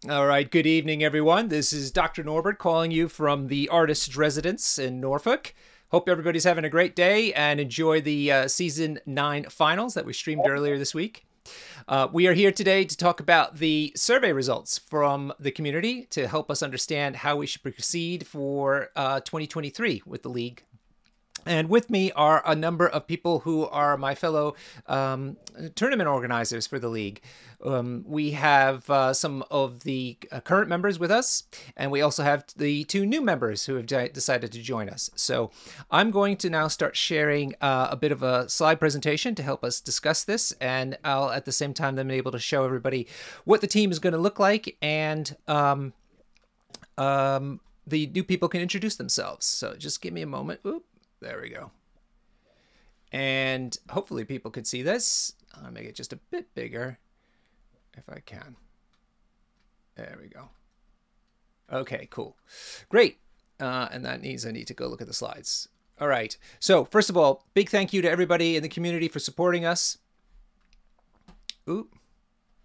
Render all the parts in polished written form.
All right, good evening, everyone. This is Dr. Norbert calling you from the Artist's Residence in Norfolk. Hope everybody's having a great day and enjoy the Season 9 finals that we streamed earlier this week. We are here today to talk about the survey results from the community to help us understand how we should proceed for 2023 with the league. And with me are a number of people who are my fellow tournament organizers for the league. We have some of the current members with us, and we also have the two new members who have decided to join us. So I'm going to now start sharing a bit of a slide presentation to help us discuss this, and I'll at the same time then be able to show everybody what the team is going to look like, and the new people can introduce themselves. So just give me a moment. Oop. There we go. And hopefully people can see this. I'll make it just a bit bigger if I can. There we go. Okay, cool. Great. And that means I need to go look at the slides. All right. So first of all, big thank you to everybody in the community for supporting us. Ooh,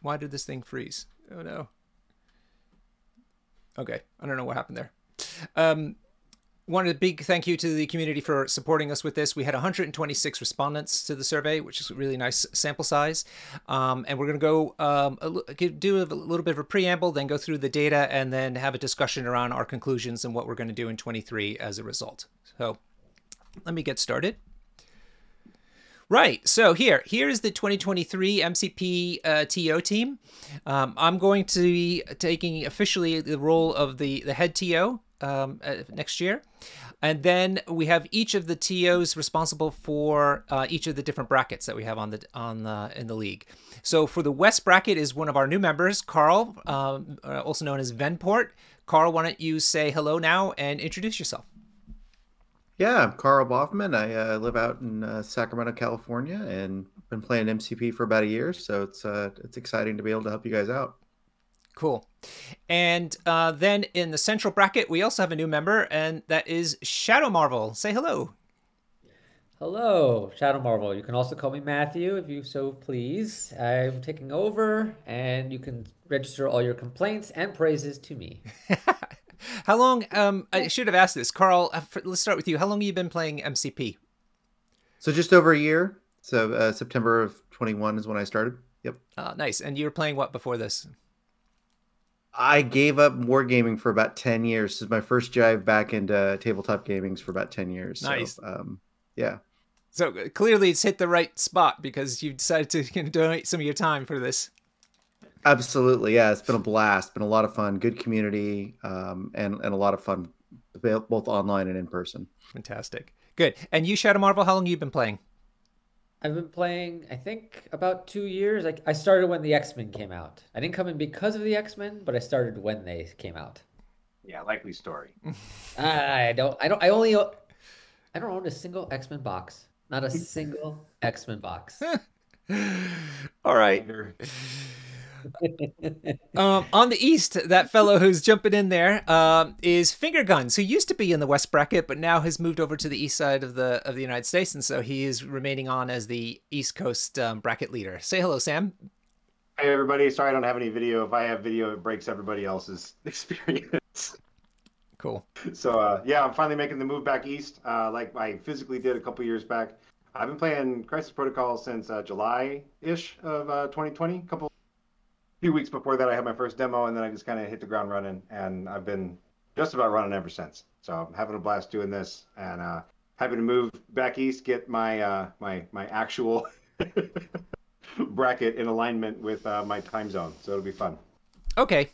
why did this thing freeze? Oh no. Okay, I don't know what happened there. Wanted a big thank you to the community for supporting us with this. We had 126 respondents to the survey, which is a really nice sample size. And we're going to go do a little bit of a preamble, then go through the data, and then have a discussion around our conclusions and what we're going to do in 23 as a result. So let me get started. Right, so here's the 2023 MCP TO team. I'm going to be taking officially the role of the head TO next year. And then we have each of the TOs responsible for each of the different brackets that we have in the league. So for the West bracket is one of our new members, Carl, also known as Venport. Carl, why don't you say hello now and introduce yourself? Yeah, I'm Carl Boffman. I live out in Sacramento, California, and been playing MCP for about a year. So it's exciting to be able to help you guys out. Cool. And then in the central bracket, we also have a new member, and that is Shadow Marvel. Say hello. Hello, Shadow Marvel. You can also call me Matthew if you so please. I'm taking over, and you can register all your complaints and praises to me. How long, I should have asked this. Carl, let's start with you. How long have you been playing MCP? So just over a year. So September of 21 is when I started. Yep. Nice. And you were playing what before this? I gave up wargaming for about 10 years. This is my first dive back into tabletop gaming for about 10 years. Nice. So, yeah. So clearly it's hit the right spot because you decided to donate some of your time for this. Absolutely. Yeah, it's been a blast. Been a lot of fun. Good community, and a lot of fun, both online and in person. Fantastic. Good. And you, Shadow Marvel, how long have you been playing? I've been playing, I think, about 2 years. I started when the X-Men came out. I didn't come in because of the X-Men, but I started when they came out. Yeah, likely story. I don't own a single X-Men box. Not a single X-Men box. All right. On the east, that fellow who's jumping in there is Finger Guns, who used to be in the west bracket, but now has moved over to the east side of the United States, and so he is remaining on as the East Coast bracket leader. Say hello, Sam. Hey, everybody. Sorry I don't have any video. If I have video, it breaks everybody else's experience. Cool. So, yeah, I'm finally making the move back east, like I physically did a couple years back. I've been playing Crisis Protocol since July-ish of 2020, few weeks before that I had my first demo, and then I just kind of hit the ground running, and I've been just about running ever since. So I'm having a blast doing this, and happy to move back east, get my my actual bracket in alignment with my time zone. So it'll be fun. Okay.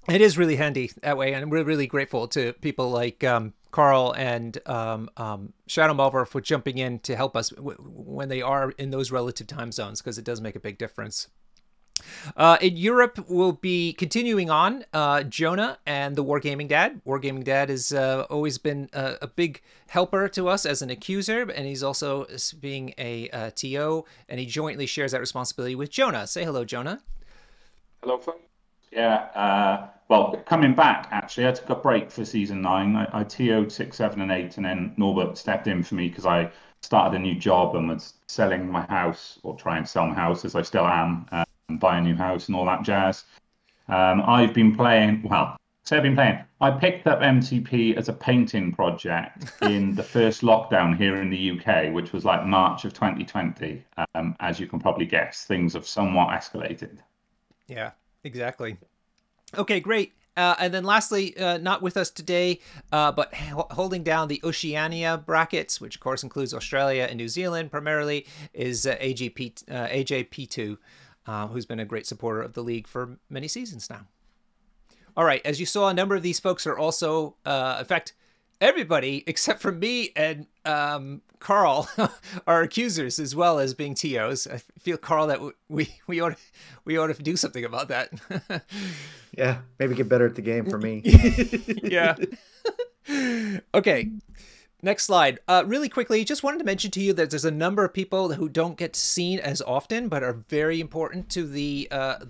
It is really handy that way, and we're really grateful to people like Carl and Shadow Marvel for jumping in to help us when they are in those relative time zones, because it does make a big difference. In Europe, we'll be continuing on Jonah and the Wargaming Dad. Wargaming Dad has always been a big helper to us as an accuser, and he's also being a TO, and he jointly shares that responsibility with Jonah. Say hello, Jonah. Hello, folks. Yeah, well, coming back, actually, I took a break for season 9. I TO'd 6, 7, and 8, and then Norbert stepped in for me because I started a new job and was selling my house, or trying to sell my house, as I still am, and buy a new house and all that jazz. I've been playing, well, so I've been playing. I picked up MCP as a painting project in the first lockdown here in the UK, which was like March of 2020. As you can probably guess, things have somewhat escalated. Yeah, exactly. Okay, great. And then lastly, not with us today, but holding down the Oceania brackets, which of course includes Australia and New Zealand primarily, is AJP2, who's been a great supporter of the league for many seasons now. All right, as you saw, a number of these folks are also, in fact, everybody except for me and Carl are accusers as well as being TOs. I feel, Carl, that we ought to do something about that. Yeah, maybe get better at the game for me. Yeah. Okay. Next slide. Really quickly, just wanted to mention to you that there's a number of people who don't get seen as often, but are very important to the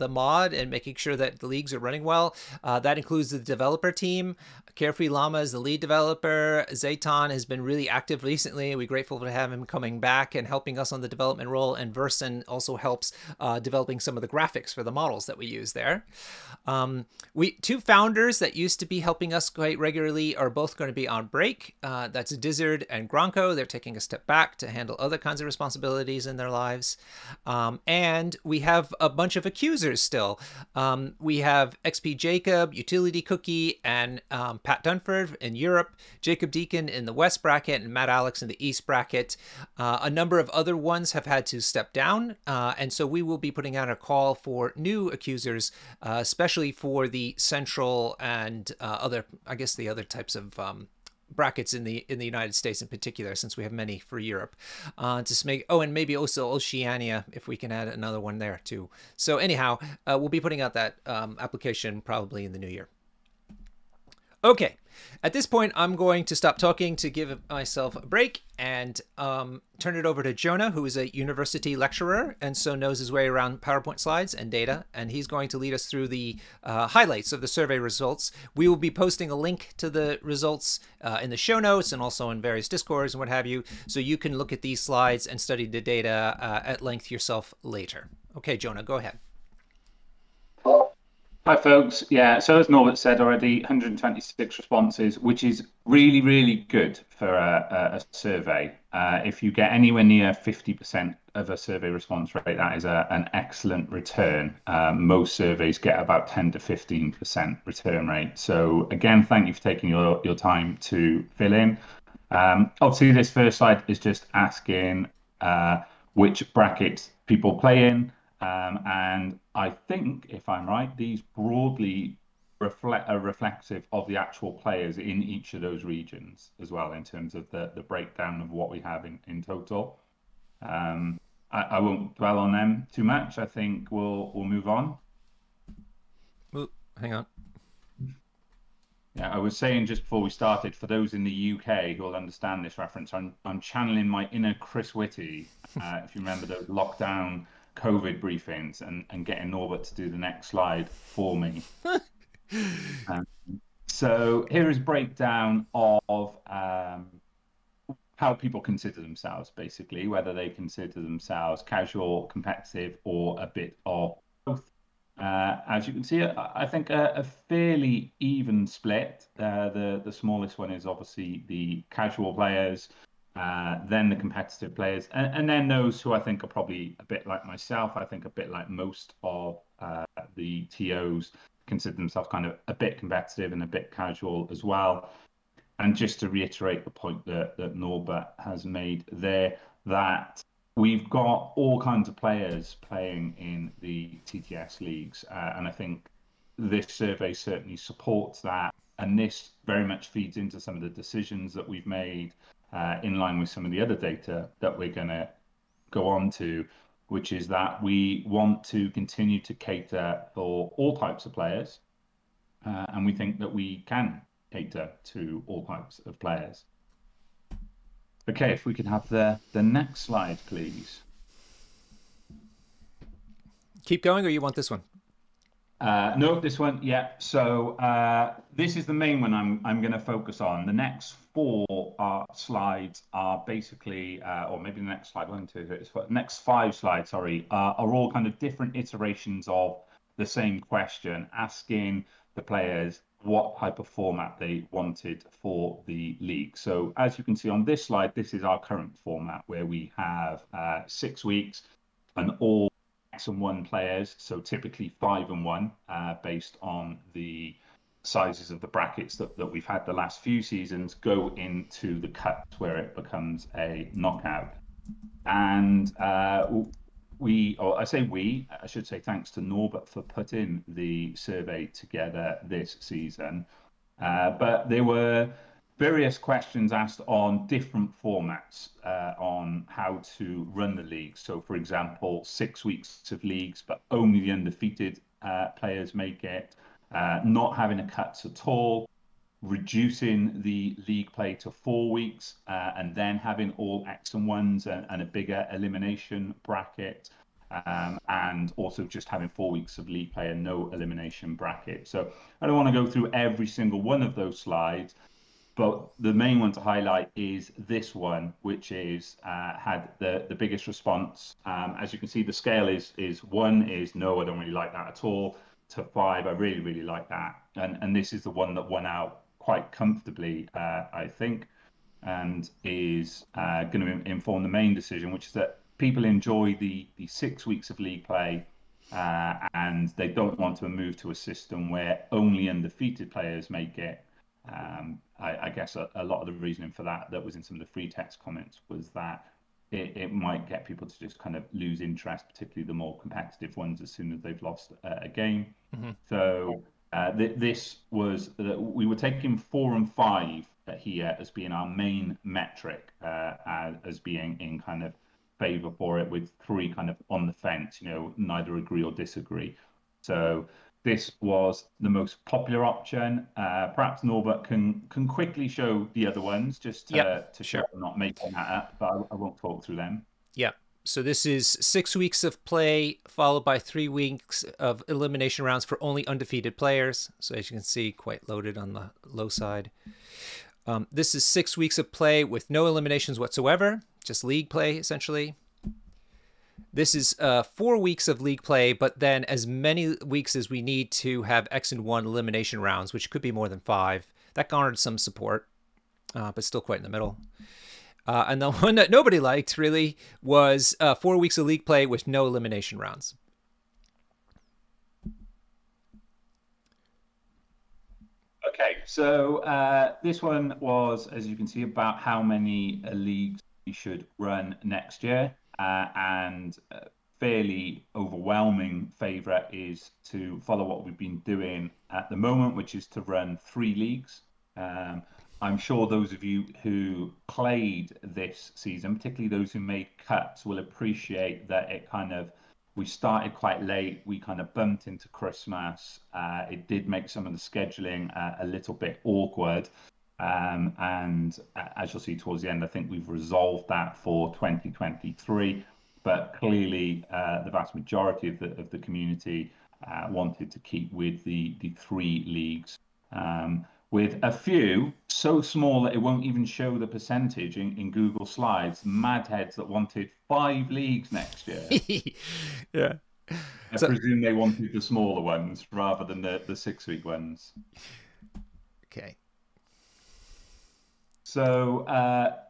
mod and making sure that the leagues are running well. That includes the developer team. Carefree Llama is the lead developer. Zayton has been really active recently. We're grateful to have him coming back and helping us on the development role. And Versen also helps developing some of the graphics for the models that we use there. Two founders that used to be helping us quite regularly are both going to be on break. That's Dizzard and Gronko. They're taking a step back to handle other kinds of responsibilities in their lives. And we have a bunch of accusers still. We have XP Jacob, Utility Cookie, and Pat Dunford in Europe, Jacob Deacon in the West bracket, and Matt Alex in the East bracket. A number of other ones have had to step down. And so we will be putting out a call for new accusers, especially for the Central and other, I guess, the other types of brackets in the United States in particular, since we have many for Europe, to make, and maybe also Oceania, if we can add another one there too. So anyhow, we'll be putting out that application probably in the new year. Okay, at this point, I'm going to stop talking to give myself a break and turn it over to Jonah, who is a university lecturer and so knows his way around PowerPoint slides and data, and he's going to lead us through the highlights of the survey results. We will be posting a link to the results in the show notes and also in various Discords and what have you, so you can look at these slides and study the data at length yourself later. Okay, Jonah, go ahead. Hi, folks. Yeah, so as Norbert said already, 126 responses, which is really, really good for a survey. If you get anywhere near 50% of a survey response rate, that is an excellent return. Most surveys get about 10 to 15% return rate. So again, thank you for taking your time to fill in. Obviously, this first slide is just asking which brackets people play in. And I think, if I'm right, these broadly are reflective of the actual players in each of those regions as well, in terms of the breakdown of what we have in total. I won't dwell on them too much. I think we'll move on. Ooh, hang on. Yeah, I was saying just before we started, for those in the UK who will understand this reference, I'm channeling my inner Chris Whitty, if you remember those lockdown COVID briefings, and getting Norbert to do the next slide for me. So here is a breakdown of how people consider themselves, basically, whether they consider themselves casual, competitive, or a bit of both. As you can see, I think a fairly even split. The smallest one is obviously the casual players, then the competitive players, and then those who I think are probably a bit like myself. I think a bit like most of the TOs consider themselves kind of a bit competitive and a bit casual as well. And just to reiterate the point that Norbert has made there, that we've got all kinds of players playing in the TTS leagues, and I think this survey certainly supports that, and this very much feeds into some of the decisions that we've made in line with some of the other data that we're going to go on to, which is that we want to continue to cater for all types of players, and we think that we can cater to all types of players. Okay, if we could have the next slide, please. Keep going, or you want this one? No, this one, yeah. So this is the main one I'm going to focus on. The next four slides are basically, or maybe the next slide, next 5 slides, sorry, are all kind of different iterations of the same question, asking the players what type of format they wanted for the league. So as you can see on this slide, this is our current format where we have 6 weeks and all X and 1 players, so typically 5 and 1, based on the sizes of the brackets that we've had the last few seasons, go into the cuts where it becomes a knockout. And I should say thanks to Norbert for putting the survey together this season. But there were various questions asked on different formats on how to run the league. So, for example, 6 weeks of leagues, but only the undefeated players make it. Not having a cuts at all, reducing the league play to 4 weeks, and then having all X and 1s and a bigger elimination bracket, and also just having 4 weeks of league play and no elimination bracket. So I don't want to go through every single one of those slides, but the main one to highlight is this one, which is had the biggest response. As you can see, the scale is 1 is no, I don't really like that at all, to 5, I really, really like that. And this is the one that won out quite comfortably, I think, and is going to inform the main decision, which is that people enjoy the 6 weeks of league play, and they don't want to move to a system where only undefeated players make it. I guess a lot of the reasoning for that was in some of the free text comments was that it might get people to just kind of lose interest, particularly the more competitive ones, as soon as they've lost a game. Mm-hmm. So this was we were taking 4 and 5 here as being our main metric, as being in kind of favour for it, with 3 kind of on the fence, neither agree or disagree. So this was the most popular option. Perhaps Norbert can quickly show the other ones, just to show I'm not making that up, but I won't talk through them. Yeah. So this is 6 weeks of play, followed by 3 weeks of elimination rounds for only undefeated players. So as you can see, quite loaded on the low side. This is 6 weeks of play with no eliminations whatsoever, just league play, essentially. This is 4 weeks of league play, but then as many weeks as we need to have X and 1 elimination rounds, which could be more than 5. That garnered some support, but still quite in the middle. And the one that nobody liked, really, was 4 weeks of league play with no elimination rounds. Okay, so this one was, as you can see, about how many leagues we should run next year. And fairly overwhelming favourite is to follow what we've been doing at the moment, which is to run 3 leagues. I'm sure those of you who played this season, particularly those who made cuts, will appreciate that we started quite late. We kind of bumped into Christmas. It did make some of the scheduling a little bit awkward. And as you'll see towards the end, I think we've resolved that for 2023. But clearly, the vast majority of the community wanted to keep with the 3 leagues, with a few so small that it won't even show the percentage in Google Slides. Madheads that wanted 5 leagues next year. Yeah. I presume they wanted the smaller ones rather than the 6-week ones. Okay. So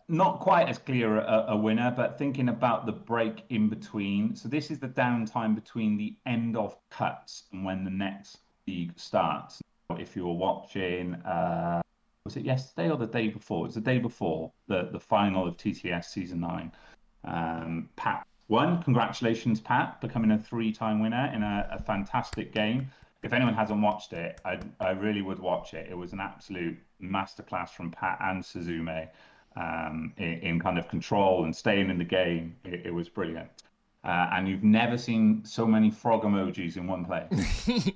not quite as clear a winner, but thinking about the break in between. So this is the downtime between the end of cuts and when the next league starts. If you were watching, was it yesterday or the day before? It was the day before the final of TTS Season 9. Pat won. Congratulations, Pat, becoming a 3-time winner in a fantastic game. If anyone hasn't watched it, I really would watch it. It was an absolute masterclass from Pat and Suzume in kind of control and staying in the game. It was brilliant. And you've never seen so many frog emojis in one place.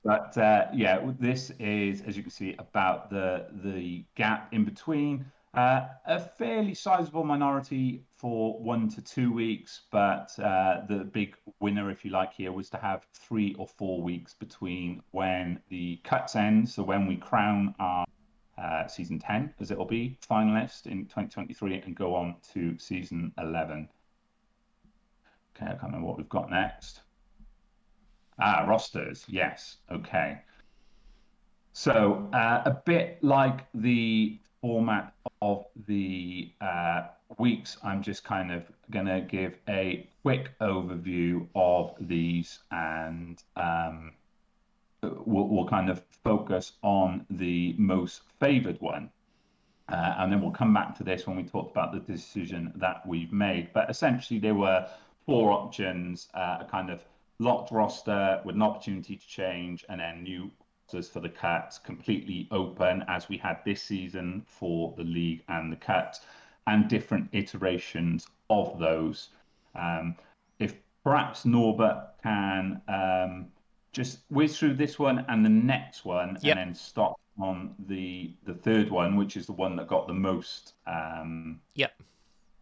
But yeah, this is, as you can see, about the gap in between. A fairly sizable minority for 1 to 2 weeks, but the big winner, if you like, here was to have 3 or 4 weeks between when the cuts end, so when we crown our season 10, as it'll be, finalist in 2023, and go on to season 11. Okay, I can't remember what we've got next. Rosters, yes. Okay. So a bit like the format of the weeks, I'm just kind of going to give a quick overview of these, and we'll kind of focus on the most favored one. And then we'll come back to this when we talk about the decision that we've made. But essentially, there were four options: a kind of locked roster with an opportunity to change, and then new rosters for the cuts, completely open, as we had this season for the league and the cuts, and different iterations of those. If perhaps Norbert can just whiz through this one and the next one, Yep. and then stop on the third one, which is the one that got the most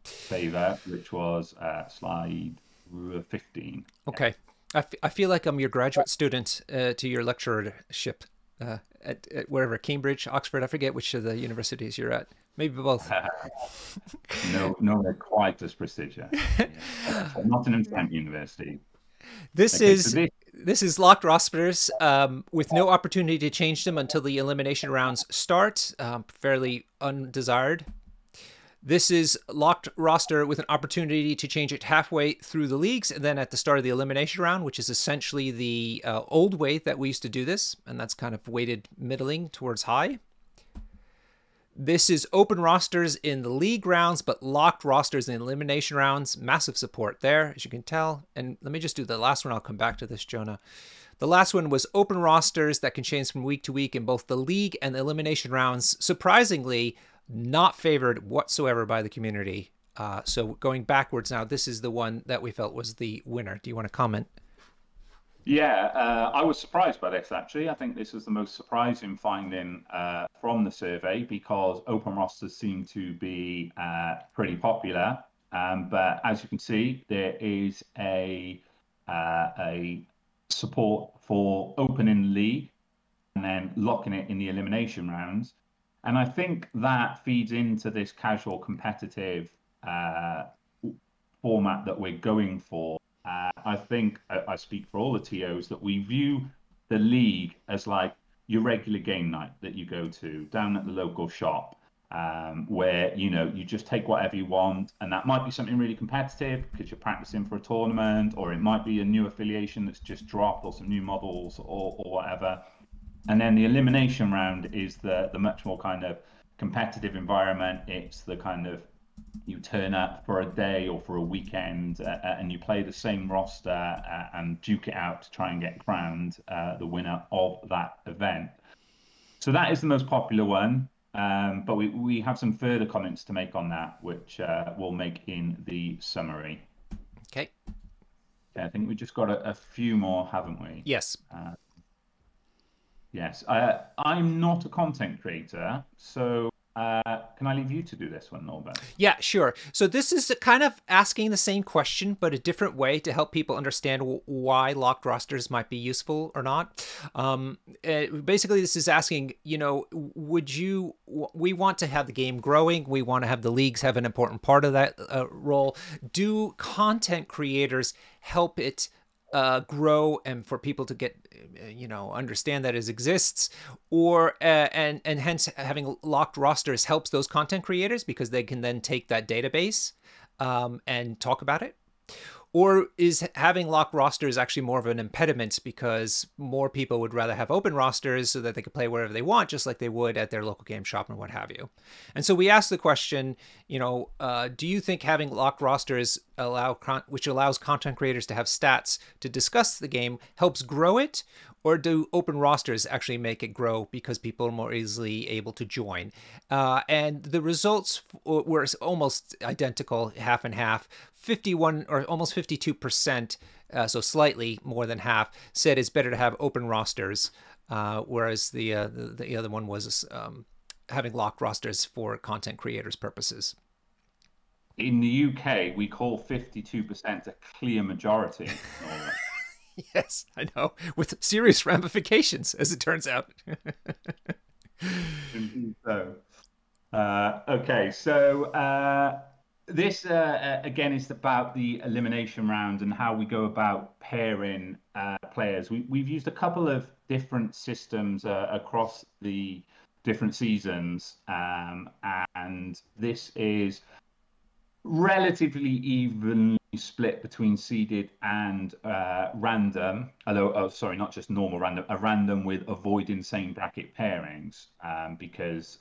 favor, which was slide 15. Okay. I feel like I'm your graduate student to your lecturership at wherever, Cambridge, Oxford, I forget which of the universities you're at. Maybe both. No, they're quite as prestigious. Nottingham Trent University. This is locked rosters with no opportunity to change them until the elimination rounds start. Fairly undesired. This is locked roster with an opportunity to change it halfway through the leagues and then at the start of the elimination round, which is essentially the old way that we used to do this, and that's kind of weighted middling towards high. This is open rosters in the league rounds, but locked rosters in elimination rounds. Massive support there, as you can tell. And let me just do the last one. I'll come back to this, Jonah. The last one was open rosters that can change from week to week in both the league and the elimination rounds. Surprisingly, not favored whatsoever by the community. So going backwards now, this is the one that we felt was the winner. Do you want to comment? Yeah, I was surprised by this, actually. I think this was the most surprising finding from the survey, because open rosters seem to be pretty popular. But as you can see, there is a support for opening league and then locking it in the elimination rounds. And I think that feeds into this casual competitive format that we're going for. I think I speak for all the TOs that we view the league as like your regular game night that you go to down at the local shop, where you just take whatever you want, and that might be something really competitive because you're practicing for a tournament, or it might be a new affiliation that's just dropped, or some new models, or whatever. And then the elimination round is the much more kind of competitive environment. It's the kind of, you turn up for a day or for a weekend and you play the same roster and duke it out to try and get crowned the winner of that event. So that is the most popular one. But we have some further comments to make on that, which we'll make in the summary. Okay. Yeah, I think we just got a few more, haven't we? Yes. Yes. I'm not a content creator, so can I leave you to do this one, Norbert? Yeah, sure. So this is kind of asking the same question, but a different way to help people understand why locked rosters might be useful or not. Basically, this is asking, we want to have the game growing. We want to have the leagues have an important part of that role. Do content creators help it grow and for people to get understand that it exists, or and hence having locked rosters helps those content creators because they can then take that database and talk about it? Or is having locked rosters actually more of an impediment because more people would rather have open rosters so that they could play wherever they want, just like they would at their local game shop and what have you? And so we asked the question, do you think having locked rosters which allows content creators to have stats to discuss the game helps grow it? Or do open rosters actually make it grow because people are more easily able to join? And the results were almost identical, half and half. 51 or almost 52%, so slightly more than half, said it's better to have open rosters, whereas the other one was having locked rosters for content creators' purposes. In the UK, we call 52% a clear majority. Yes, I know, with serious ramifications, as it turns out. Indeed so. Okay, so this again is about the elimination round and how we go about pairing players. We've used a couple of different systems across the different seasons, and this is relatively evenly split between seeded and random. Although, oh, sorry, not just normal random, a random with avoiding same bracket pairings, because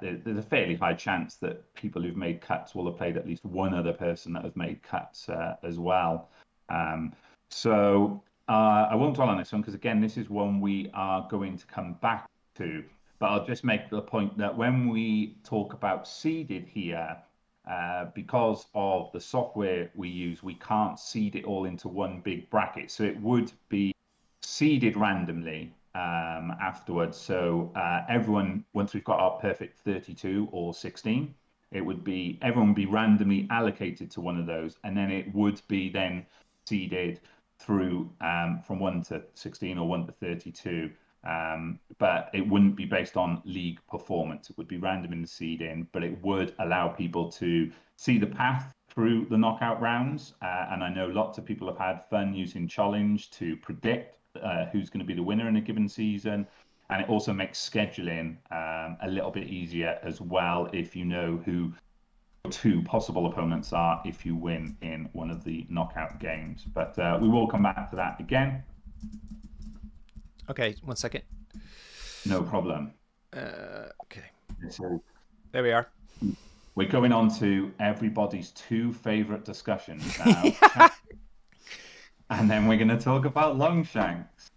there's a fairly high chance that people who've made cuts will have played at least one other person that has made cuts as well. So I won't dwell on this one because, again, this is one we are going to come back to. But I'll just make the point that when we talk about seeded here, because of the software we use, we can't seed it all into one big bracket. So it would be seeded randomly afterwards. So everyone, once we've got our perfect 32 or 16, it would be everyone would be randomly allocated to one of those, and then it would be then seeded through from 1 to 16 or 1 to 32. But it wouldn't be based on league performance. It would be random in the seeding, but it would allow people to see the path through the knockout rounds. And I know lots of people have had fun using challenge to predict who's going to be the winner in a given season. And it also makes scheduling a little bit easier as well if you know who two possible opponents are if you win in one of the knockout games. But we will come back to that again. Okay, 1 second. No problem. Okay. So there we are. We're going on to everybody's two favorite discussions now. And then we're going to talk about Longshanks.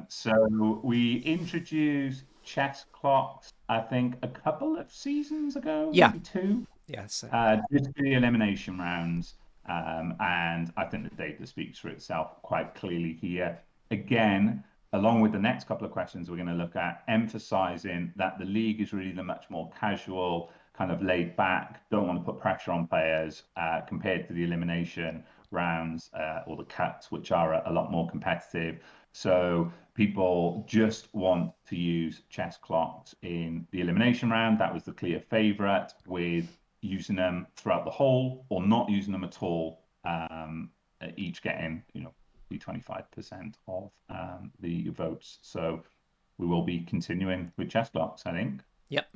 So we introduced chess clocks, I think, a couple of seasons ago, maybe two. Yes. Just the elimination rounds. And I think the data speaks for itself quite clearly here. Again, along with the next couple of questions we're going to look at, emphasizing that the league is really the much more casual, kind of laid back, don't want to put pressure on players compared to the elimination rounds or the cuts, which are a lot more competitive. So people just want to use chess clocks in the elimination round. That was the clear favorite, with using them throughout the whole or not using them at all, each getting, 25% of the votes. So we will be continuing with chess clocks, I think. Yep.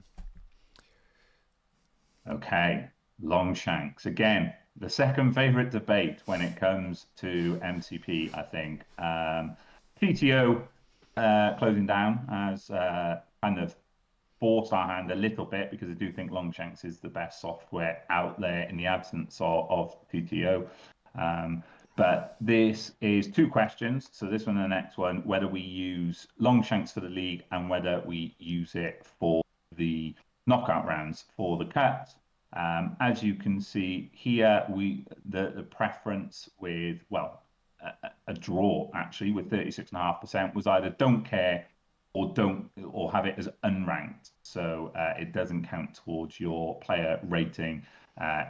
Okay, Longshanks. Again, the second favorite debate when it comes to MCP, I think. PTO closing down has kind of forced our hand a little bit, because I do think Longshanks is the best software out there in the absence of PTO. But this is two questions. So this one and the next one, whether we use Longshanks for the league and whether we use it for the knockout rounds for the cuts. As you can see here, the preference with, well, a draw actually with 36.5% was either don't care or have it as unranked. So it doesn't count towards your player rating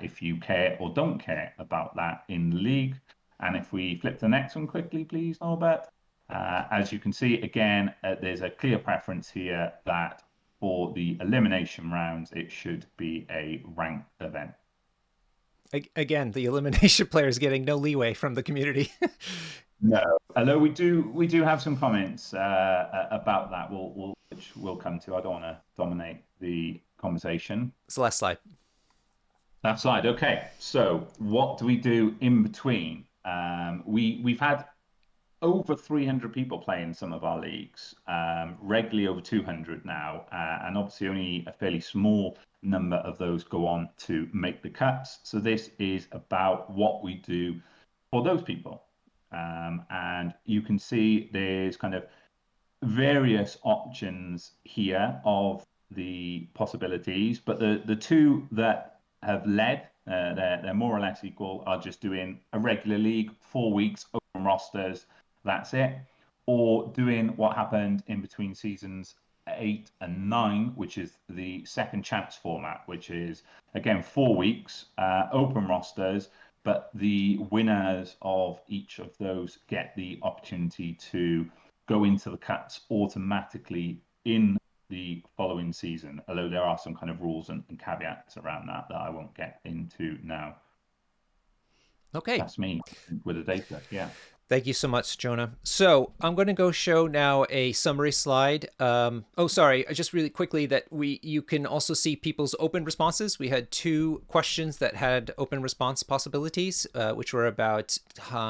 if you care or don't care about that in the league. And if we flip to the next one quickly, please, Norbert. As you can see, again, there's a clear preference here that for the elimination rounds, it should be a ranked event. Again, the elimination players getting no leeway from the community. No, although we do have some comments about that, which we'll come to. I don't want to dominate the conversation. It's the last slide. That slide. Okay, so what do we do in between? We've had over 300 people play in some of our leagues, regularly over 200 now, and obviously only a fairly small number of those go on to make the cuts. So this is about what we do for those people. And you can see there's kind of various options here of the possibilities, but the two that have led, they're more or less equal, are just doing a regular league, 4 weeks, open rosters, that's it, or doing what happened in between seasons 8 and 9, which is the second chance format, which is, again, 4 weeks, open rosters, but the winners of each of those get the opportunity to go into the cuts automatically in the following season, although there are some kind of rules and caveats around that I won't get into now. Okay. That's me with the data. Yeah. Thank you so much, Jonah. So I'm going to go show now a summary slide. Sorry, just really quickly that you can also see people's open responses. We had 2 questions that had open response possibilities, which were about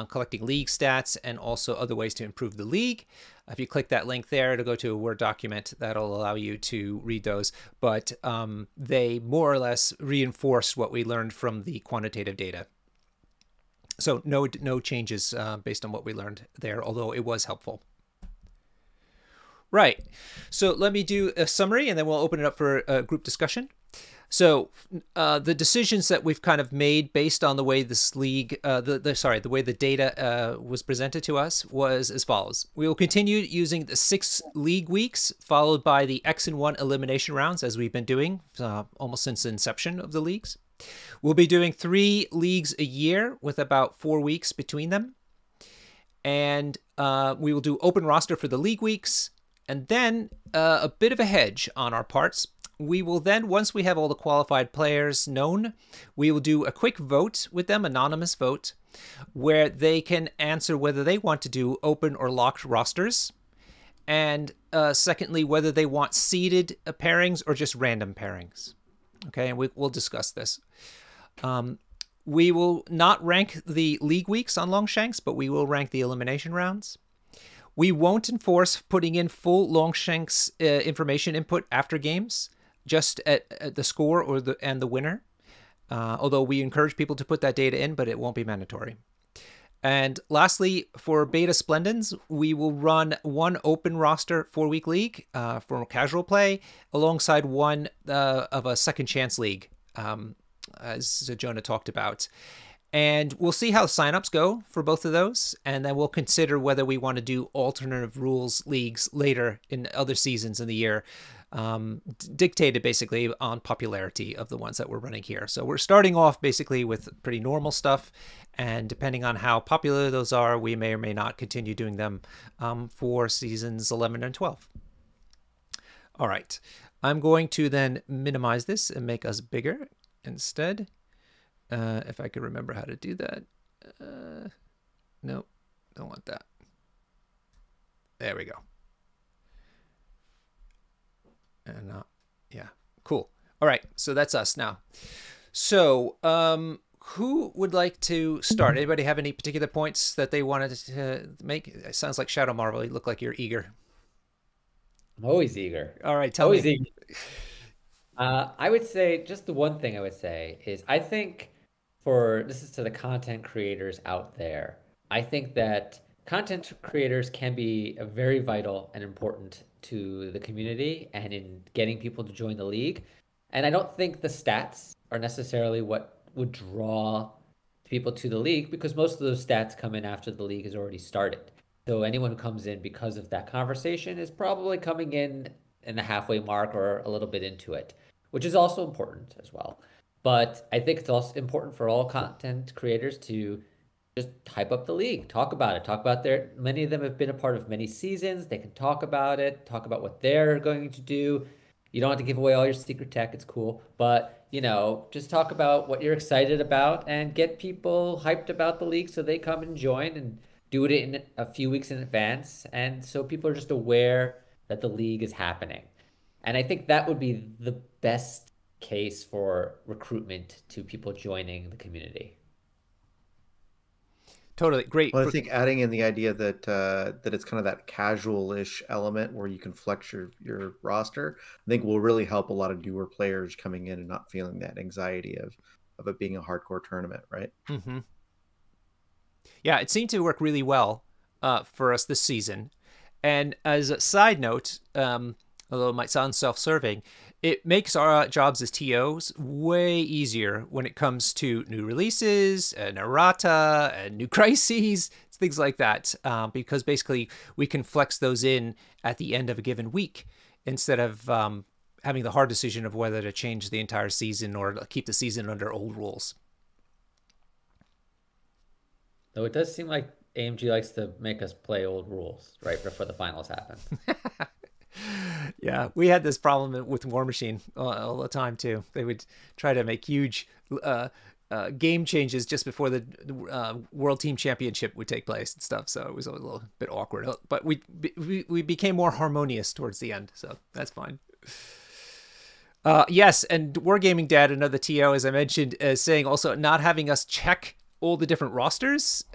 collecting league stats and also other ways to improve the league. If you click that link there, it'll go to a Word document that'll allow you to read those. But they more or less reinforced what we learned from the quantitative data. So no changes based on what we learned there, although it was helpful. Right. So let me do a summary, and then we'll open it up for a group discussion. So the decisions that we've kind of made based on the way this league, the way the data was presented to us was as follows. We will continue using the 6 league weeks, followed by the X and 1 elimination rounds, as we've been doing almost since the inception of the leagues. We'll be doing 3 leagues a year with about 4 weeks between them. And we will do open roster for the league weeks. And then a bit of a hedge on our parts. We will then, once we have all the qualified players known, we will do a quick vote with them, anonymous vote, where they can answer whether they want to do open or locked rosters. And secondly, whether they want seeded pairings or just random pairings. Okay, and we'll discuss this. We will not rank the league weeks on Longshanks, but we will rank the elimination rounds. We won't enforce putting in full Longshanks information input after games, just at the score or the winner. Although we encourage people to put that data in, but it won't be mandatory. And lastly, for Beta Splendens, we will run 1 open roster 4-week league for casual play, alongside one of a second chance league, as Jonah talked about. And we'll see how signups go for both of those, and then we'll consider whether we want to do alternative rules leagues later in other seasons in the year, dictated basically on popularity of the ones that we're running here. So we're starting off basically with pretty normal stuff, and depending on how popular those are, we may or may not continue doing them for seasons 11 and 12. All right, I'm going to then minimize this and make us bigger instead. If I could remember how to do that. Nope, don't want that. There we go. And yeah, cool. All right, so that's us now. So who would like to start? Anybody have any particular points that they wanted to make? It sounds like Shadow Marvel. You look like you're eager. I'm always eager. All right, tell me. Eager. I would say, just the one thing I would say is, I think this is to the content creators out there. I think that content creators can be very vital and important to the community and in getting people to join the league. And I don't think the stats are necessarily what would draw people to the league, because most of those stats come in after the league has already started. So anyone who comes in because of that conversation is probably coming in the halfway mark or a little bit into it, which is also important as well. But I think it's also important for all content creators to just hype up the league, talk about it, many of them have been a part of many seasons. They can talk about it, talk about what they're going to do. You don't have to give away all your secret tech. It's cool. But, just talk about what you're excited about and get people hyped about the league so they come and join, and do it in a few weeks in advance. And so people are just aware that the league is happening. And I think that would be the best case for recruitment to people joining the community. Totally great. Well, I think adding in the idea that that it's kind of that casual-ish element where you can flex your roster, I think will really help a lot of newer players coming in and not feeling that anxiety of it being a hardcore tournament, right? Mm-hmm. Yeah, it seemed to work really well for us this season. And as a side note, although it might sound self-serving, it makes our jobs as TOs way easier when it comes to new releases, and errata, and new crises, things like that, because basically we can flex those in at the end of a given week instead of having the hard decision of whether to change the entire season or keep the season under old rules. Though it does seem like AMG likes to make us play old rules right before the finals happen. Yeah, we had this problem with War Machine all the time too. They would try to make huge game changes just before the World Team Championship would take place and stuff. So it was a little bit awkward. But we became more harmonious towards the end, so that's fine. Yes, and Wargaming Dad, another TO, as I mentioned, is saying also not having us check all the different rosters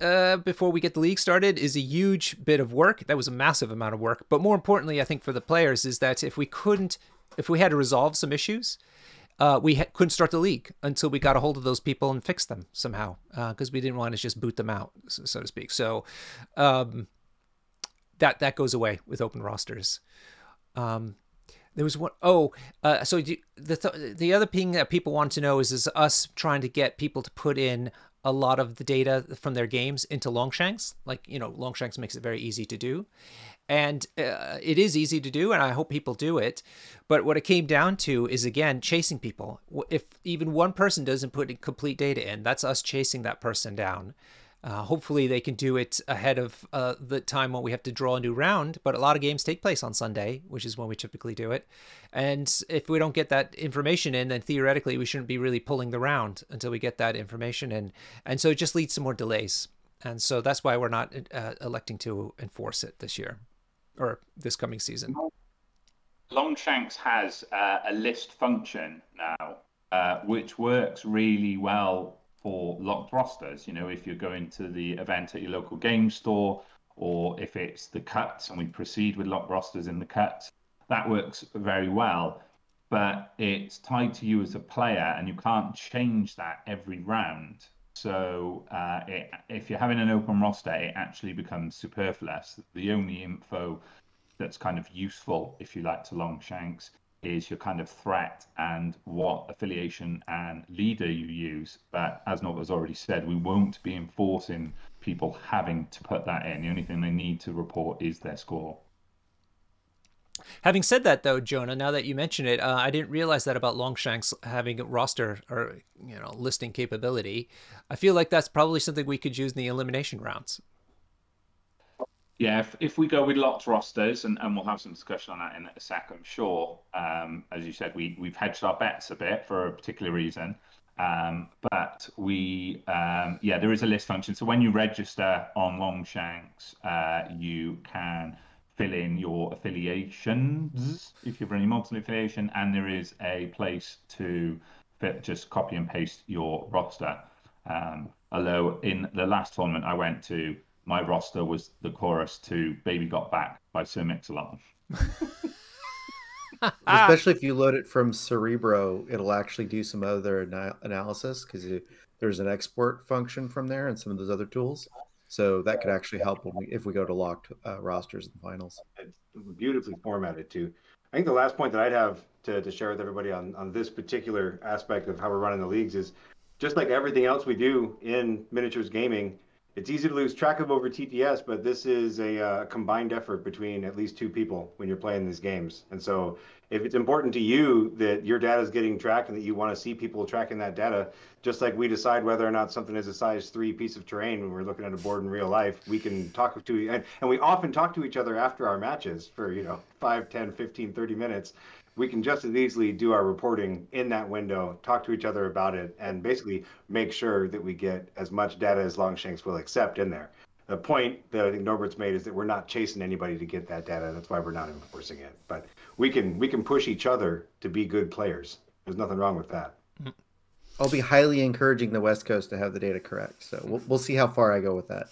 before we get the league started is a huge bit of work. That was a massive amount of work. But more importantly, I think for the players is that if we had to resolve some issues, we couldn't start the league until we got a hold of those people and fixed them somehow, because we didn't want to just boot them out, so to speak. So that goes away with open rosters. There was one. So the other thing that people want to know is us trying to get people to put in a lot of the data from their games into Longshanks. Like, Longshanks makes it very easy to do. And it is easy to do, and I hope people do it. But what it came down to is, again, chasing people. If even one person doesn't put complete data in, that's us chasing that person down. Hopefully they can do it ahead of the time when we have to draw a new round. But a lot of games take place on Sunday, which is when we typically do it. And if we don't get that information in, then theoretically we shouldn't be really pulling the round until we get that information in. And so it just leads to more delays. And so that's why we're not electing to enforce it this year or this coming season. Longshanks has a list function now, which works really well for locked rosters. If you're going to the event at your local game store, or if it's the cuts and we proceed with locked rosters in the cuts, that works very well. But it's tied to you as a player, and you can't change that every round. So if you're having an open roster, it actually becomes superfluous. The only info that's kind of useful, if you like, to Longshanks is your kind of threat and what affiliation and leader you use. But as Norbert has already said, we won't be enforcing people having to put that in. The only thing they need to report is their score. Having said that, though, Jonah, now that you mention it, I didn't realize that about Longshanks having a roster or listing capability. I feel like that's probably something we could use in the elimination rounds. Yeah, if we go with locked rosters, and we'll have some discussion on that in a sec, I'm sure. As you said, we've hedged our bets a bit for a particular reason. But there is a list function. So when you register on Longshanks, you can fill in your affiliations if you've any multiple affiliation, and there is a place to just copy and paste your roster. Although in the last tournament I went to, my roster was the chorus to Baby Got Back by Sir Mix-a-Lot. Especially if you load it from Cerebro, it'll actually do some other analysis, because there's an export function from there and some of those other tools. So that could actually help if we go to locked rosters and finals. It's beautifully formatted too. I think the last point that I'd have to share with everybody on this particular aspect of how we're running the leagues is, just like everything else we do in miniatures gaming, it's easy to lose track of over TTS, but this is a combined effort between at least two people when you're playing these games. And so if it's important to you that your data is getting tracked and that you want to see people tracking that data, just like we decide whether or not something is a size 3 piece of terrain when we're looking at a board in real life, we can talk to, and we often talk to each other after our matches for 5, 10, 15, 30 minutes. We can just as easily do our reporting in that window, talk to each other about it, and basically make sure that we get as much data as Longshanks will accept in there. The point that I think Norbert's made is that we're not chasing anybody to get that data. That's why we're not enforcing it. But we can push each other to be good players. There's nothing wrong with that. I'll be highly encouraging the West Coast to have the data correct. So we'll see how far I go with that.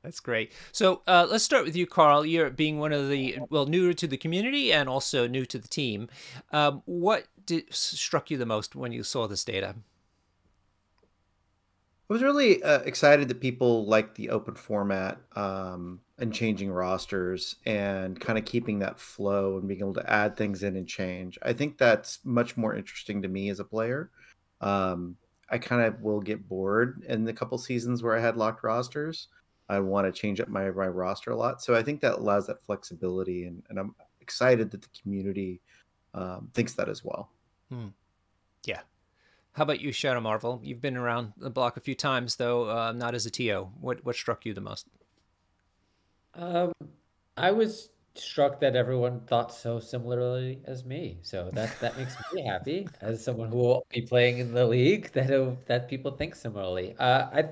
That's great. So let's start with you, Carl. You're being one of the, newer to the community and also new to the team. What struck you the most when you saw this data? I was really excited that people liked the open format and changing rosters and kind of keeping that flow and being able to add things in and change. I think that's much more interesting to me as a player. I kind of will get bored in the couple seasons where I had locked rosters. I want to change up my roster a lot. So I think that allows that flexibility, and I'm excited that the community thinks that as well. Yeah. How about you, Shadow Marvel? You've been around the block a few times, though not as a TO. What struck you the most? I was struck that everyone thought so similarly as me. So that makes me happy as someone who will be playing in the league that people think similarly. I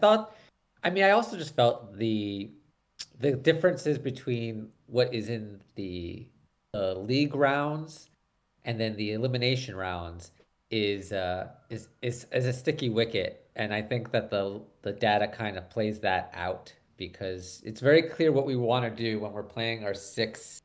mean, I also just felt the differences between what is in the league rounds and then the elimination rounds is a sticky wicket, and I think that the data kind of plays that out because it's very clear what we want to do when we're playing our six,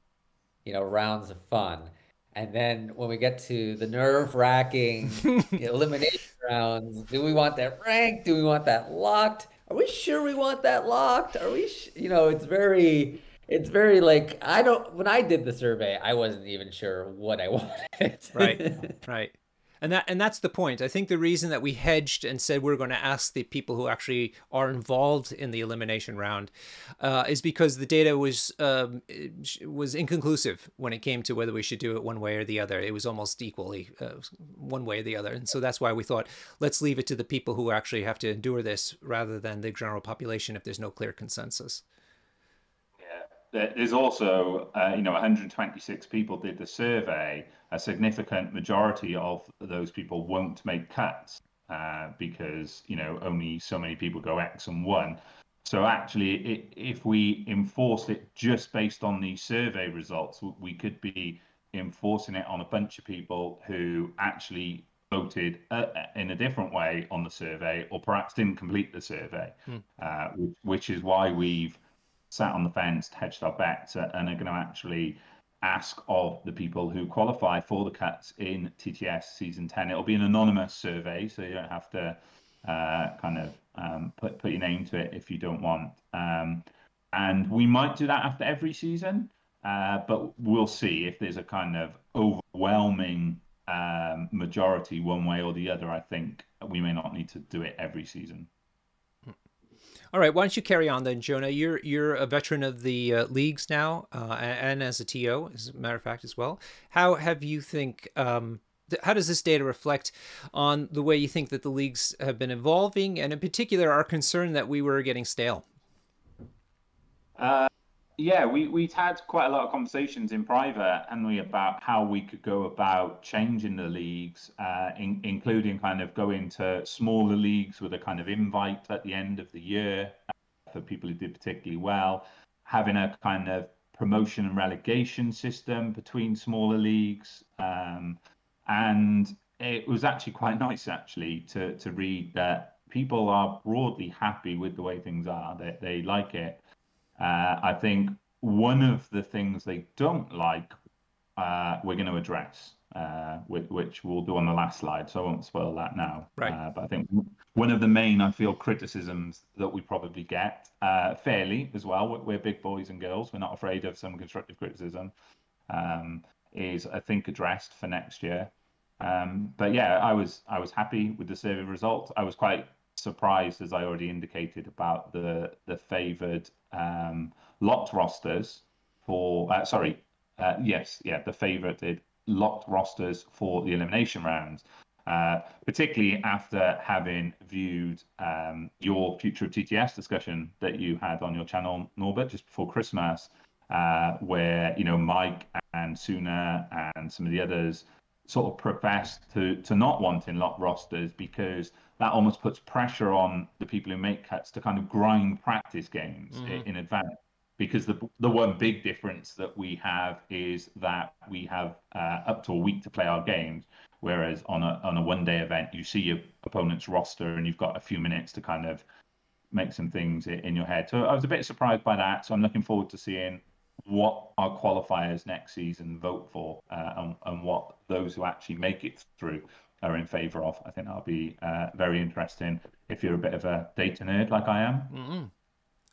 rounds of fun. And then when we get to the nerve-wracking elimination rounds, do we want that ranked? Do we want that locked? Are we sure we want that locked? Are we, it's very like, when I did the survey, I wasn't even sure what I wanted. Right, right. And that's the point. I think the reason that we hedged and said we're going to ask the people who actually are involved in the elimination round is because the data was inconclusive when it came to whether we should do it one way or the other. It was almost equally one way or the other. And so that's why we thought, let's leave it to the people who actually have to endure this rather than the general population if there's no clear consensus. There's also, 126 people did the survey. A significant majority of those people won't make cuts because, only so many people go X and 1. So actually, if we enforce it just based on the survey results, we could be enforcing it on a bunch of people who actually voted in a different way on the survey or perhaps didn't complete the survey, which is why we've sat on the fence, hedged our bets, and are going to actually ask of the people who qualify for the cuts in TTS Season 10. It'll be an anonymous survey, so you don't have to put your name to it if you don't want. And we might do that after every season, but we'll see if there's a kind of overwhelming majority one way or the other. I think we may not need to do it every season. All right, why don't you carry on then, Jonah? You're a veteran of the leagues now, and as a TO, as a matter of fact, as well. How have you think? How does this data reflect on the way you think that the leagues have been evolving, and in particular, our concern that we were getting stale? Yeah, we'd had quite a lot of conversations in private, and about how we could go about changing the leagues, including kind of going to smaller leagues with a kind of invite at the end of the year for people who did particularly well, having a kind of promotion and relegation system between smaller leagues. And it was actually quite nice, actually, to read that people are broadly happy with the way things are. They like it. I think one of the things they don't like, we're going to address, which we'll do on the last slide, so I won't spoil that now. Right. But I think one of the main, I feel, criticisms that we probably get, fairly as well, we're big boys and girls, we're not afraid of some constructive criticism, is, I think, addressed for next year. But yeah, I was happy with the survey results. I was quite surprised, as I already indicated, about the favoured locked rosters for the favoured locked rosters for the elimination rounds, particularly after having viewed your Future of TTS discussion that you had on your channel, Norbert, just before Christmas, where Mike and Suna and some of the others sort of professed to not wanting locked rosters because that almost puts pressure on the people who make cuts to kind of grind practice games in advance. Because the one big difference that we have is that we have up to a week to play our games, whereas on a one-day event, you see your opponent's roster and you've got a few minutes to kind of make some things in your head. So I was a bit surprised by that. So I'm looking forward to seeing what our qualifiers next season vote for and what those who actually make it through are in favour of. I think that'll be very interesting if you're a bit of a data nerd like I am. Mm-hmm.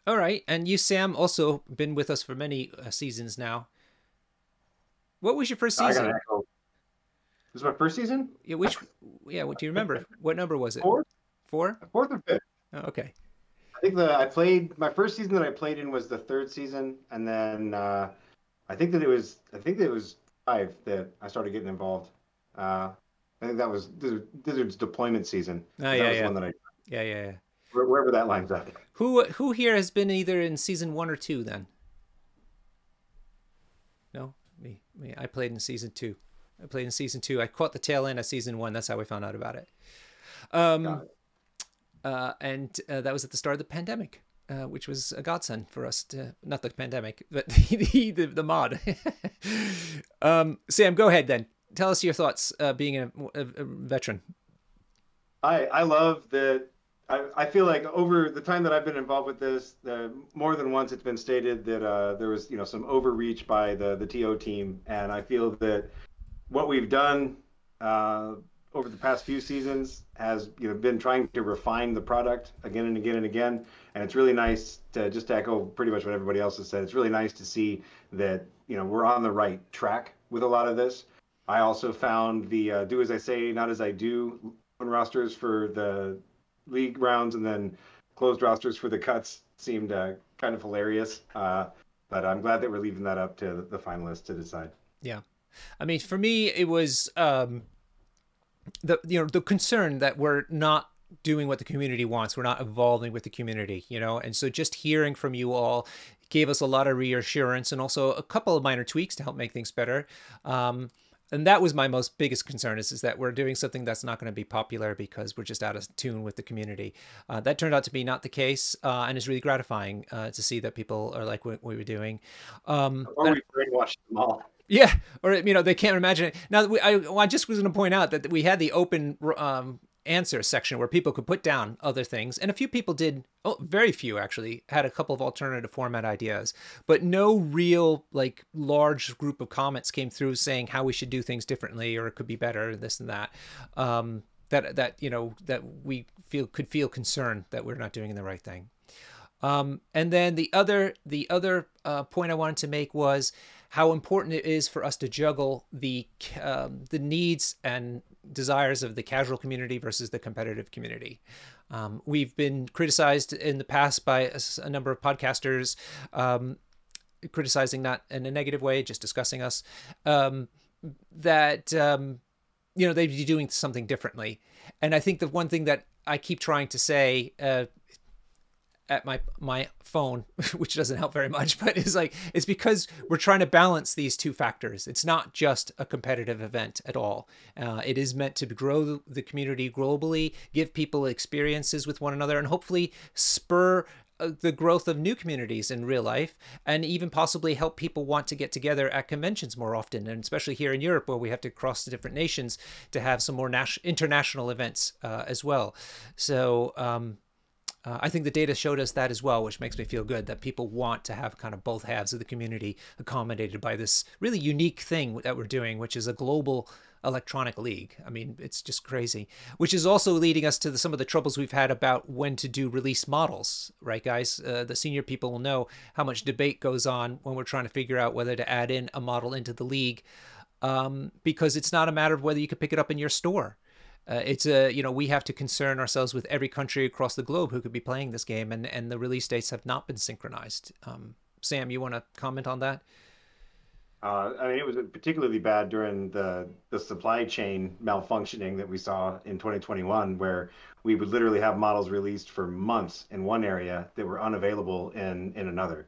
All right. And you, Sam, also been with us for many seasons now. What was your first season? This was my first season? Yeah, what do you remember? What number was it? Fourth. Fourth or fifth. Oh, okay. I think my first season that I played in was the third season, and then I think it was 5 that I started getting involved. I think that was Dizzard's deployment season. That was the one that yeah. Wherever that lines up. Who here has been either in season 1 or 2 then? No, me. I played in season 2. I caught the tail end of season 1. That's how we found out about it. And that was at the start of the pandemic, which was a godsend for us. Not the pandemic, but the mod. Sam, go ahead then. Tell us your thoughts, being a veteran. I love that. I feel like over the time that I've been involved with this, more than once it's been stated that there was some overreach by the TO team, and I feel that what we've done over the past few seasons has been trying to refine the product again and again and again, and it's really nice to just echo pretty much what everybody else has said. It's really nice to see that we're on the right track with a lot of this. I also found the do as I say, not as I do rosters for the league rounds and then closed rosters for the cuts seemed kind of hilarious. But I'm glad that we're leaving that up to the finalists to decide. Yeah. I mean, for me, it was the concern that we're not doing what the community wants. We're not evolving with the community, and so just hearing from you all gave us a lot of reassurance and also a couple of minor tweaks to help make things better. And that was my biggest concern is that we're doing something that's not going to be popular because we're just out of tune with the community. That turned out to be not the case, and it's really gratifying to see that people are like what we were doing. Or we brainwashed them all. Yeah, or they can't imagine it. Now, I just was going to point out that we had the open answer section where people could put down other things, and a few people did. Very few actually had a couple of alternative format ideas, but no real large group of comments came through saying how we should do things differently or it could be better, this and that. That we could feel concerned that we're not doing the right thing. And then the other point I wanted to make was how important it is for us to juggle the needs and desires of the casual community versus the competitive community. We've been criticized in the past by a number of podcasters, criticizing not in a negative way, just discussing us, that they'd be doing something differently. And I think the one thing that I keep trying to say at my phone, which doesn't help very much, but it's because we're trying to balance these two factors. It's not just a competitive event at all. It is meant to grow the community globally, give people experiences with one another, and hopefully spur the growth of new communities in real life, and even possibly help people want to get together at conventions more often, and especially here in Europe where we have to cross the different nations to have some more international events as well. So I think the data showed us that as well, which makes me feel good that people want to have kind of both halves of the community accommodated by this really unique thing that we're doing, which is a global electronic league. I mean, it's just crazy, which is also leading us to some of the troubles we've had about when to do release models, right, guys? The senior people will know how much debate goes on when we're trying to figure out whether to add in a model into the league, because it's not a matter of whether you could pick it up in your store. We have to concern ourselves with every country across the globe who could be playing this game, and the release dates have not been synchronized. Sam, you want to comment on that? I mean, it was particularly bad during the supply chain malfunctioning that we saw in 2021, where we would literally have models released for months in one area that were unavailable in another.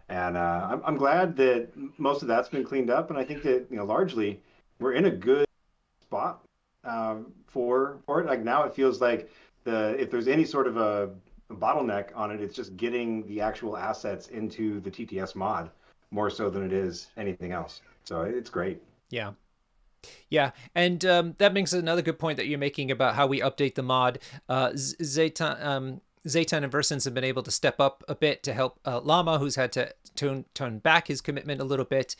And I'm glad that most of that's been cleaned up, and I think that largely we're in a good spot for it. Like now, it feels like if there's any sort of a bottleneck on it, it's just getting the actual assets into the TTS mod more so than it is anything else. So it's great. Yeah. Yeah, and that makes another good point that you're making about how we update the mod. Zaytan and Versens have been able to step up a bit to help Llama, who's had to turn back his commitment a little bit.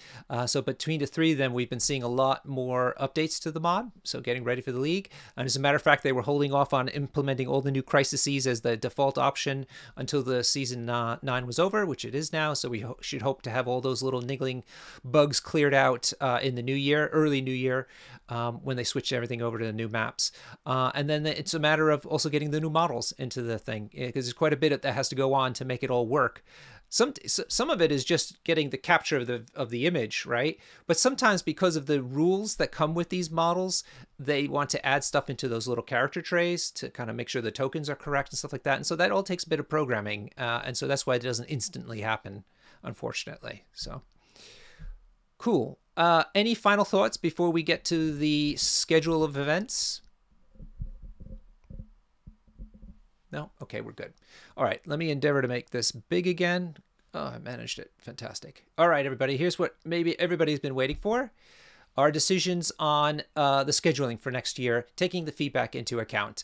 So between the three of them, we've been seeing a lot more updates to the mod, so getting ready for the league. And as a matter of fact, they were holding off on implementing all the new crises as the default option until the season 9 was over, which it is now. So we should hope to have all those little niggling bugs cleared out in the new year, early new year, when they switch everything over to the new maps. And then it's a matter of also getting the new models into the thing, because there's quite a bit that has to go on to make it all work. Some of it is just getting the capture of the image, right? But sometimes because of the rules that come with these models, they want to add stuff into those little character trays to kind of make sure the tokens are correct and stuff like that. And so that all takes a bit of programming. And so that's why it doesn't instantly happen, unfortunately. So Cool. Any final thoughts before we get to the schedule of events? No? Okay, we're good. All right, let me endeavor to make this big again. Oh, I managed it. Fantastic. All right, everybody, here's what maybe everybody's been waiting for. Our decisions on the scheduling for next year, taking the feedback into account.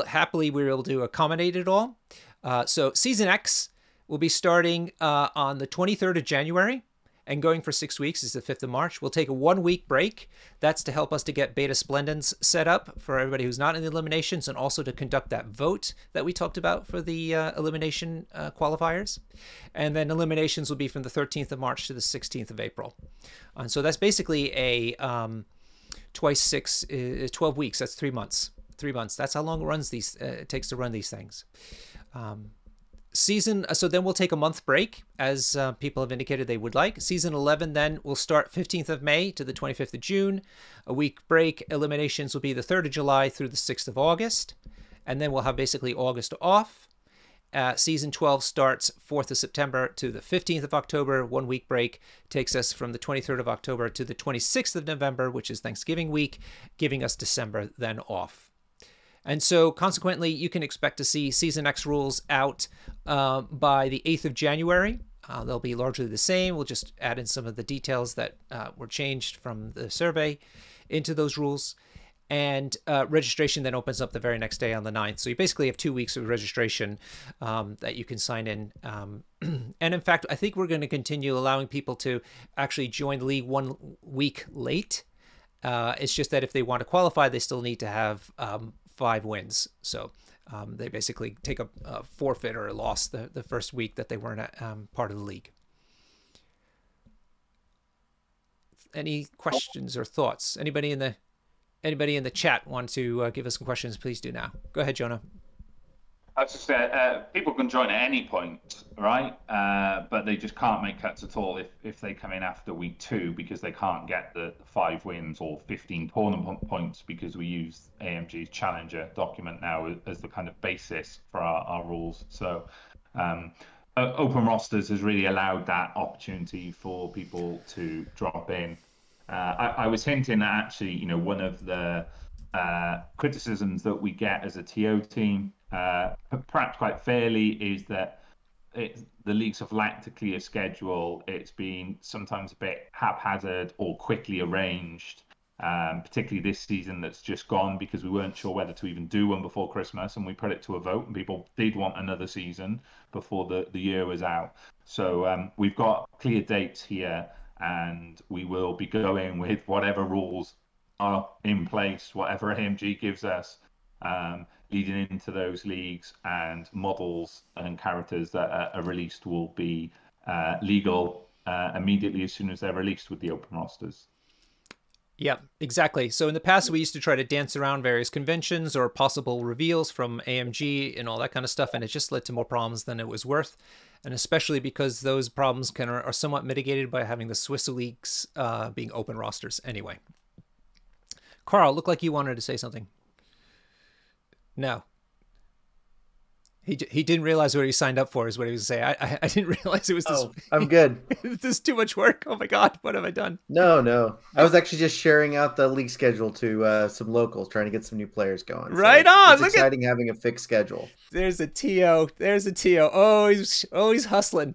Happily, we were able to accommodate it all. So Season X will be starting on the 23rd of January and going for 6 weeks is the 5th of March. We'll take a 1-week break. That's to help us to get Beta Splendens set up for everybody who's not in the eliminations and also to conduct that vote that we talked about for the elimination qualifiers. And then eliminations will be from the 13th of March to the 16th of April. And so that's basically a twice 6, 12 weeks. That's 3 months. 3 months. That's how long it takes to run these things. So then we'll take a month break, as people have indicated they would like. Season 11 then will start 15th of May to the 25th of June. A week break. Eliminations will be the 3rd of July through the 6th of August. And then we'll have basically August off. Season 12 starts 4th of September to the 15th of October. 1 week break takes us from the 23rd of October to the 26th of November, which is Thanksgiving week, giving us December then off. And so consequently, you can expect to see Season X rules out by the 8th of January. They'll be largely the same. We'll just add in some of the details that were changed from the survey into those rules. And registration then opens up the very next day on the 9th. So you basically have 2 weeks of registration that you can sign in. And in fact, I think we're going to continue allowing people to actually join the league 1 week late. It's just that if they want to qualify, they still need to have 5 wins. So they basically take a forfeit or a loss the first week that they weren't part of the league. Any questions or thoughts? Anybody in the chat want to give us some questions? Please do now. Go ahead, Jonah. I was just saying, people can join at any point, right? But they just can't make cuts at all if they come in after week 2 because they can't get the 5 wins or 15 tournament points because we use AMG's Challenger document now as the kind of basis for our rules. So open rosters has really allowed that opportunity for people to drop in. I was hinting that actually, one of the criticisms that we get as a TO team, perhaps quite fairly, is that the leagues have lacked a clear schedule. It's been sometimes a bit haphazard or quickly arranged, particularly this season that's just gone because we weren't sure whether to even do one before Christmas, and we put it to a vote and people did want another season before the year was out. So we've got clear dates here and we will be going with whatever rules are in place, whatever AMG gives us, leading into those leagues, and models and characters that are released will be legal immediately as soon as they're released with the open rosters. Yeah, exactly. So in the past, we used to try to dance around various conventions or possible reveals from AMG and all that kind of stuff, and it just led to more problems than it was worth. And especially because those problems are somewhat mitigated by having the Swiss leagues being open rosters anyway. Carl, looked like you wanted to say something. No. He didn't realize what he signed up for is what he was saying. I didn't realize it was this. Oh, I'm good. This is too much work. Oh my God, what have I done? No. I was actually just sharing out the league schedule to some locals, trying to get some new players going. Right so on. It's exciting having a fixed schedule. There's a TO. Oh, he's hustling.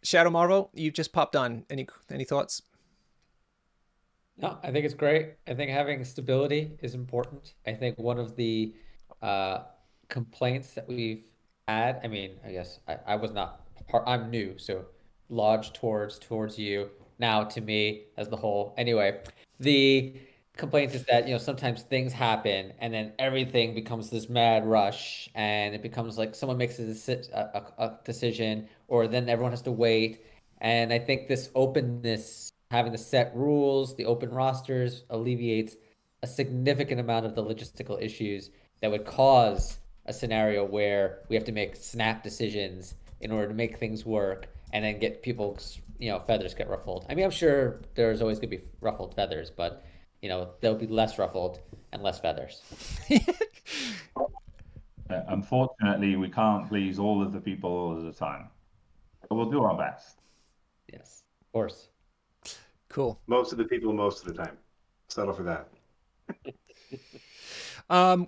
Shadow Marvel, you just popped on. Any thoughts? No, I think it's great. I think having stability is important. I think one of the complaints that we've had, I mean, I guess I was not part, I'm new, so lodged towards you, now to me as the whole. Anyway, the complaints is that, sometimes things happen and then everything becomes this mad rush and it becomes like someone makes a decision or then everyone has to wait. And I think this openness, having the set rules, the open rosters, alleviates a significant amount of the logistical issues that would cause a scenario where we have to make snap decisions in order to make things work and then get people's, feathers get ruffled. I mean, I'm sure there's always going to be ruffled feathers, but, there'll be less ruffled and less feathers. Unfortunately, we can't please all of the people all of the time. But we'll do our best. Yes, of course. Cool. Most of the people, most of the time. Settle for that.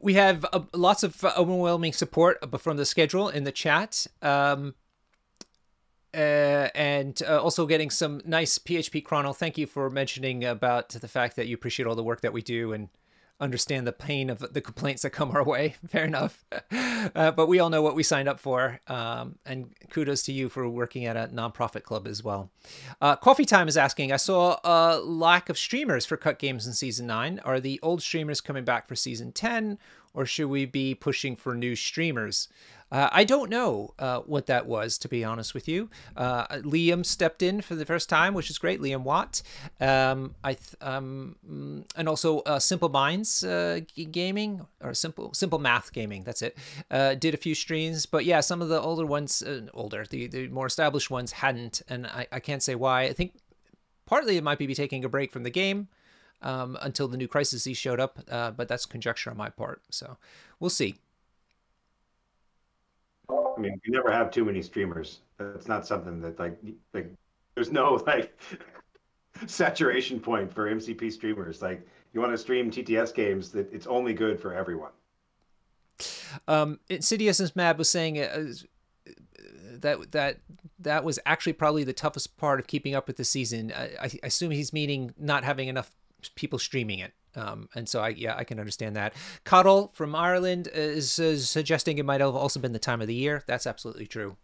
We have lots of overwhelming support from the schedule in the chat. And also getting some nice PHP Chrono. Thank you for mentioning about the fact that you appreciate all the work that we do and understand the pain of the complaints that come our way. Fair enough. But we all know what we signed up for. And kudos to you for working at a nonprofit club as well. Coffee Time is asking, I saw a lack of streamers for Cut Games in Season 9. Are the old streamers coming back for Season 10? Or should we be pushing for new streamers? I don't know what that was, to be honest with you. Liam stepped in for the first time, which is great. Liam Watt. And also Simple Minds Gaming, or Simple Math Gaming, that's it. Did a few streams. But yeah, some of the older ones, the more established ones hadn't. And I can't say why. I think partly it might be taking a break from the game until the new Crisis showed up. But that's conjecture on my part. So we'll see. I mean, you never have too many streamers. That's not something that like there's no like saturation point for MCP streamers. Like you want to stream TTS games, that it's only good for everyone. Insidious Mab was saying that was actually probably the toughest part of keeping up with the season. I assume he's meaning not having enough people streaming it. And so I can understand that. Coddle from Ireland is suggesting it might have also been the time of the year. That's absolutely true.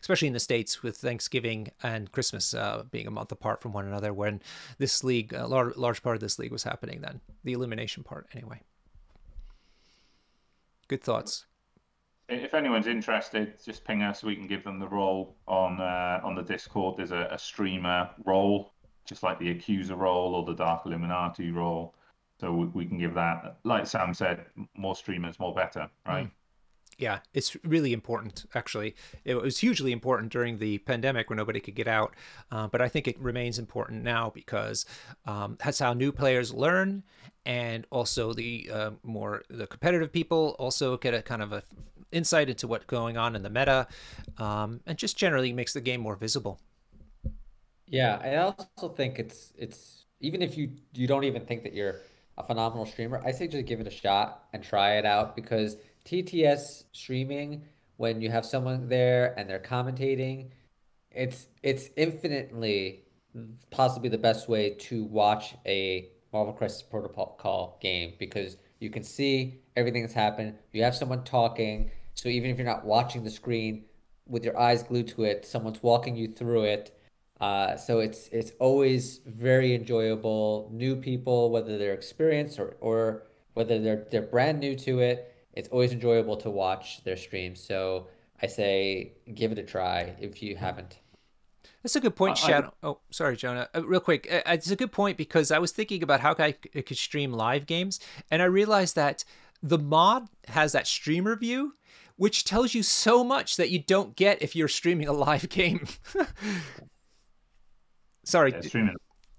Especially in the States with Thanksgiving and Christmas being a month apart from one another, when this league, a large part of this league was happening then. The elimination part, anyway. Good thoughts. If anyone's interested, just ping us. We can give them the role on the Discord. There's a streamer role, just like the Accuser role or the Dark Illuminati role. So we can give that. Like Sam said, more streamers, more better, right? Yeah, it's really important, actually. It was hugely important during the pandemic when nobody could get out. But I think it remains important now because that's how new players learn. And also the competitive people also get a kind of a insight into what's going on in the meta. And just generally makes the game more visible. Yeah, I also think it's even if you don't even think that you're a phenomenal streamer, I say just give it a shot and try it out, because TTS streaming, when you have someone there and they're commentating, it's infinitely possibly the best way to watch a Marvel Crisis Protocol game, because you can see everything that's happened. You have someone talking, so even if you're not watching the screen with your eyes glued to it, someone's walking you through it. So it's always very enjoyable. New people, whether they're experienced or whether they're brand new to it, it's always enjoyable to watch their streams. So I say give it a try if you haven't. That's a good point, Shadow. Oh, sorry, Jonah. Real quick, it's a good point because I was thinking about how I could stream live games, and I realized that the mod has that streamer view, which tells you so much that you don't get if you're streaming a live game. Sorry. Yeah,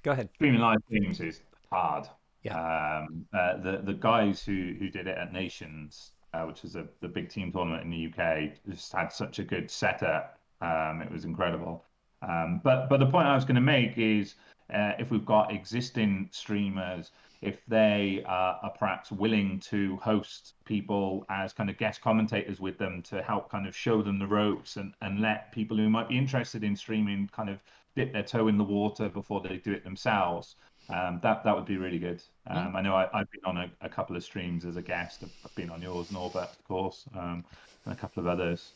Go ahead. Streaming live games is hard. Yeah. The guys who did it at Nations, which is the big team tournament in the UK, just had such a good setup. It was incredible. But the point I was going to make is if we've got existing streamers, if they are perhaps willing to host people as kind of guest commentators with them to help kind of show them the ropes and let people who might be interested in streaming kind of dip their toe in the water before they do it themselves, that would be really good. I know I've been on a couple of streams as a guest. I've been on yours, Norbert, of course, and a couple of others.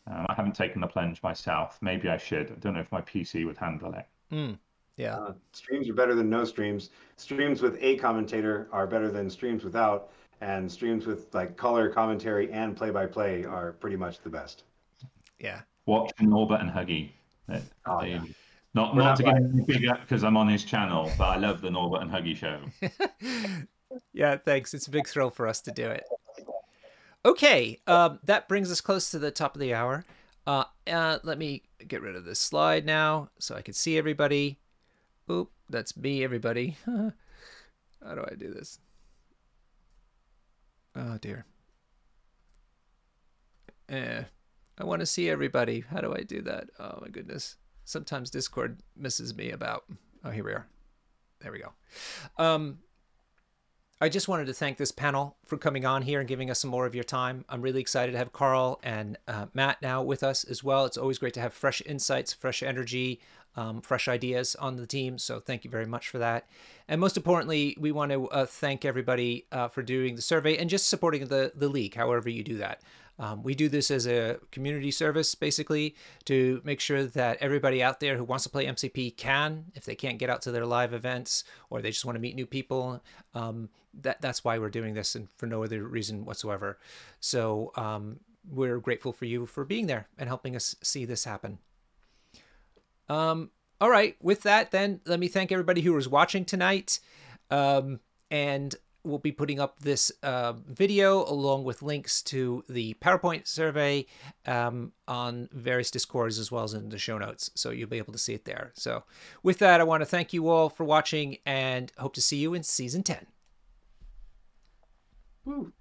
I haven't taken the plunge myself. Maybe I should. I don't know if my PC would handle it. Yeah. Streams are better than no streams. Streams with a commentator are better than streams without, and streams with like color commentary and play-by-play are pretty much the best. Yeah. Watch Norbert and Huggy. Yeah. Not to get any bigger because I'm on his channel, but I love the Norbert and Huggy show. Yeah, thanks. It's a big thrill for us to do it. Okay, that brings us close to the top of the hour. Let me get rid of this slide now so I can see everybody. Oop, that's me, everybody. How do I do this? Oh, dear. I want to see everybody. How do I do that? Oh, my goodness. Sometimes Discord misses me about. Oh, here we are. There we go. I just wanted to thank this panel for coming on here and giving us some more of your time. I'm really excited to have Carl and Matt now with us as well. It's always great to have fresh insights, fresh energy, fresh ideas on the team. So thank you very much for that. And most importantly, we want to thank everybody for doing the survey and just supporting the league, however you do that. We do this as a community service, basically, to make sure that everybody out there who wants to play MCP can, if they can't get out to their live events or they just want to meet new people. That's why we're doing this, and for no other reason whatsoever. So we're grateful for you for being there and helping us see this happen. All right, with that, then, let me thank everybody who was watching tonight. And we'll be putting up this video along with links to the PowerPoint survey on various Discords as well as in the show notes. So you'll be able to see it there. So with that, I want to thank you all for watching and hope to see you in Season 10. Woo.